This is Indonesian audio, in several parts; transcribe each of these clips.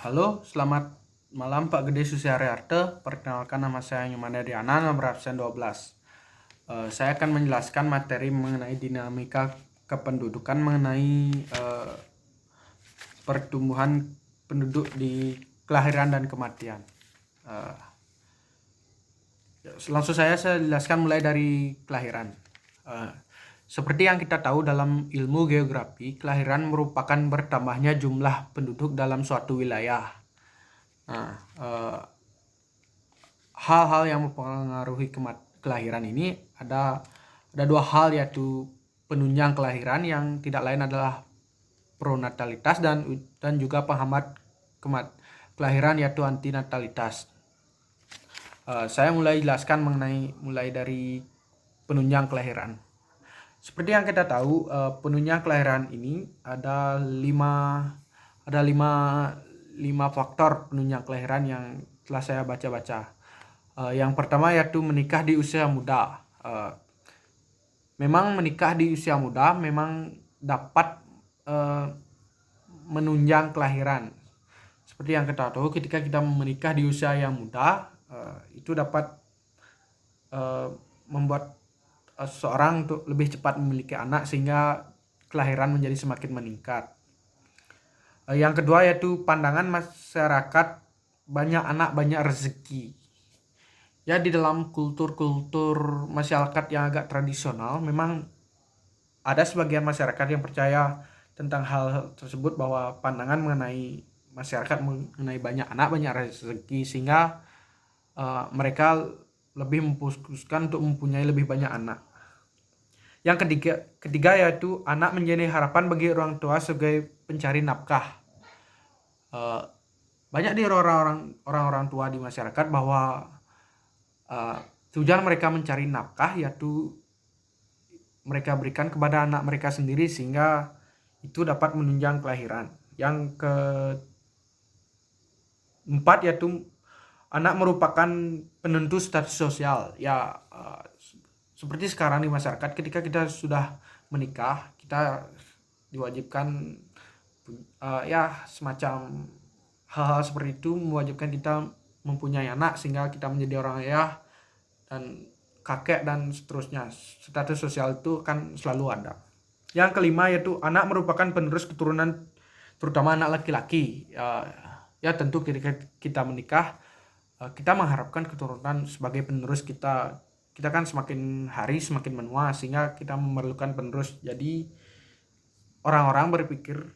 Halo, selamat malam Pak Gede Susiaryarte. Perkenalkan, nama saya Nyumanda Diana, nomor absen 12. Saya akan menjelaskan materi mengenai dinamika kependudukan mengenai pertumbuhan penduduk di kelahiran dan kematian. Langsung saya jelaskan mulai dari kelahiran. Seperti yang kita tahu dalam ilmu geografi, kelahiran merupakan bertambahnya jumlah penduduk dalam suatu wilayah. Nah, hal-hal yang mempengaruhi kelahiran ini ada dua hal, yaitu penunjang kelahiran yang tidak lain adalah pronatalitas dan juga penghambat kelahiran yaitu antinatalitas. Saya mulai jelaskan mulai dari penunjang kelahiran. Seperti yang kita tahu, penunjang kelahiran ini ada lima faktor penunjang kelahiran yang telah saya baca-baca. Yang pertama yaitu menikah di usia muda. Memang menikah di usia muda memang dapat menunjang kelahiran. Seperti yang kita tahu, ketika kita menikah di usia yang muda, itu dapat membuat seorang untuk lebih cepat memiliki anak sehingga kelahiran menjadi semakin meningkat. Yang kedua yaitu pandangan masyarakat banyak anak banyak rezeki. Ya, di dalam kultur masyarakat yang agak tradisional memang ada sebagian masyarakat yang percaya tentang hal tersebut, bahwa pandangan mengenai masyarakat mengenai banyak anak banyak rezeki, sehingga mereka lebih memfokuskan untuk mempunyai lebih banyak anak. Yang ketiga yaitu anak menjadi harapan bagi orang tua sebagai pencari nafkah. Banyak di orang-orang tua di masyarakat bahwa tujuan mereka mencari nafkah yaitu mereka berikan kepada anak mereka sendiri, sehingga itu dapat menunjang kelahiran. Yang keempat yaitu anak merupakan penentu status sosial. Ya, seperti sekarang di masyarakat, ketika kita sudah menikah, kita diwajibkan ya semacam hal-hal seperti itu mewajibkan kita mempunyai anak, sehingga kita menjadi orang ayah dan kakek dan seterusnya. Status sosial itu kan selalu ada. Yang kelima yaitu anak merupakan penerus keturunan, terutama anak laki-laki. Ya tentu ketika kita menikah, kita mengharapkan keturunan sebagai penerus kita. Kita kan semakin hari semakin menua, sehingga kita memerlukan penerus. Jadi orang-orang berpikir,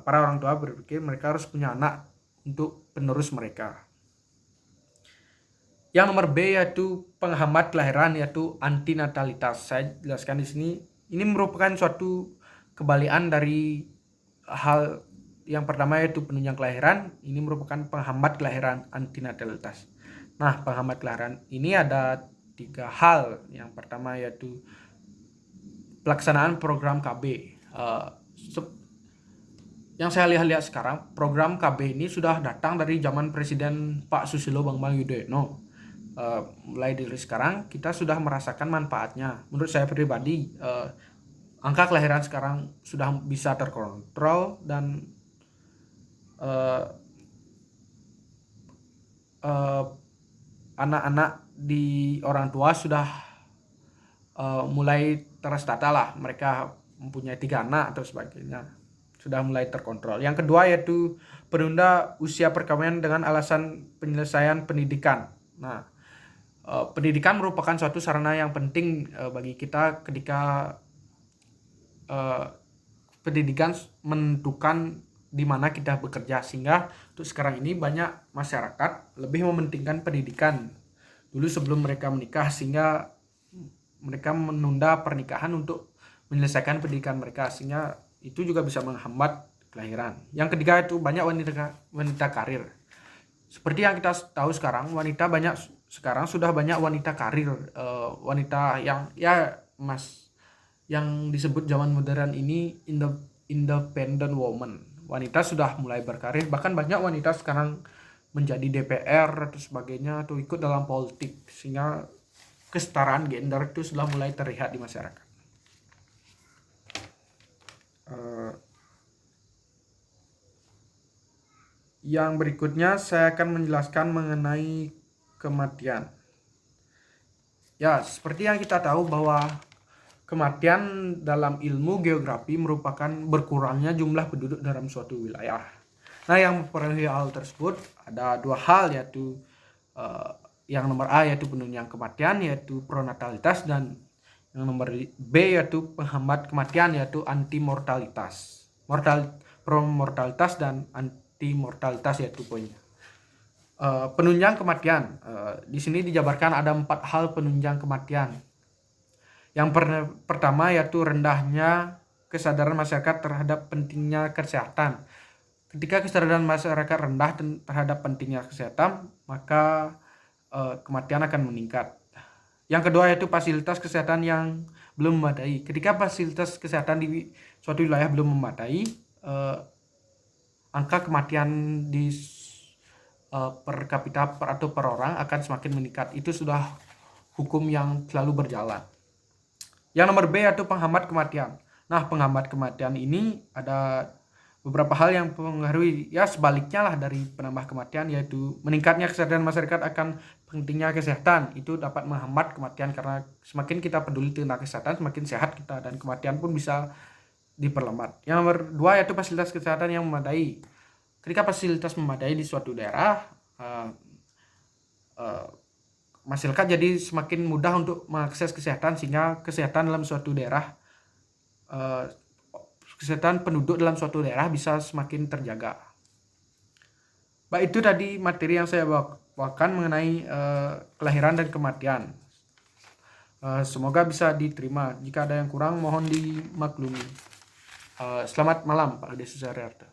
para orang tua berpikir mereka harus punya anak untuk penerus mereka. Yang nomor B yaitu penghambat kelahiran, yaitu antinatalitas. Saya jelaskan di sini. Ini merupakan suatu kebalikan dari hal yang pertama yaitu penunjang kelahiran. Ini merupakan penghambat kelahiran, antinatalitas. Nah, penghambat kelahiran ini ada 3 hal. Yang pertama yaitu pelaksanaan program KB. Yang saya lihat sekarang, program KB ini sudah datang dari zaman Presiden Pak Susilo Bambang Yudhoyono. Mulai dari sekarang kita sudah merasakan manfaatnya. Menurut saya pribadi, angka kelahiran sekarang sudah bisa terkontrol dan anak-anak di orang tua sudah mulai tertata lah. Mereka mempunyai 3 anak atau sebagainya, sudah mulai terkontrol. Yang kedua yaitu penunda usia perkawinan dengan alasan penyelesaian pendidikan. Nah, pendidikan merupakan suatu sarana yang penting bagi kita, ketika pendidikan menentukan di mana kita bekerja, sehingga untuk sekarang ini banyak masyarakat lebih mementingkan pendidikan dulu sebelum mereka menikah, sehingga mereka menunda pernikahan untuk menyelesaikan pendidikan mereka, sehingga itu juga bisa menghambat kelahiran. Yang ketiga itu banyak wanita karir. Seperti yang kita tahu sekarang, sudah banyak wanita karir, wanita yang yang disebut zaman modern ini independent woman. Wanita sudah mulai berkarir, bahkan banyak wanita sekarang menjadi DPR atau sebagainya, atau ikut dalam politik, sehingga kesetaraan gender itu sudah mulai terlihat di masyarakat. Yang berikutnya saya akan menjelaskan mengenai kematian. Ya, seperti yang kita tahu bahwa kematian dalam ilmu geografi merupakan berkurangnya jumlah penduduk dalam suatu wilayah. Nah, yang mempengaruhi hal tersebut ada dua hal, yaitu yang nomor A yaitu penunjang kematian yaitu pronatalitas, dan yang nomor B yaitu penghambat kematian yaitu antimortalitas. Promortalitas dan antimortalitas yaitu poinnya. Penunjang kematian. Di sini dijabarkan ada 4 hal penunjang kematian. Yang pertama yaitu rendahnya kesadaran masyarakat terhadap pentingnya kesehatan. Ketika kesadaran masyarakat rendah terhadap pentingnya kesehatan, maka kematian akan meningkat. Yang kedua yaitu fasilitas kesehatan yang belum memadai. Ketika fasilitas kesehatan di suatu wilayah belum memadai, angka kematian di per kapita atau per orang akan semakin meningkat. Itu sudah hukum yang selalu berjalan. Yang nomor B yaitu penghambat kematian. Nah, penghambat kematian ini ada beberapa hal yang mempengaruhi, ya sebaliknya lah dari penambah kematian, yaitu meningkatnya kesadaran masyarakat akan pentingnya kesehatan. Itu dapat menghambat kematian karena semakin kita peduli tentang kesehatan, semakin sehat kita dan kematian pun bisa diperlambat. Yang nomor 2 yaitu fasilitas kesehatan yang memadai. Ketika fasilitas memadai di suatu daerah, masyarakat jadi semakin mudah untuk mengakses kesehatan, sehingga kesehatan dalam suatu daerah, kesehatan penduduk dalam suatu daerah bisa semakin terjaga. Baik, itu tadi materi yang saya bawakan mengenai kelahiran dan kematian. Semoga bisa diterima. Jika ada yang kurang mohon dimaklumi. Selamat malam Pak Gede Susaryarta.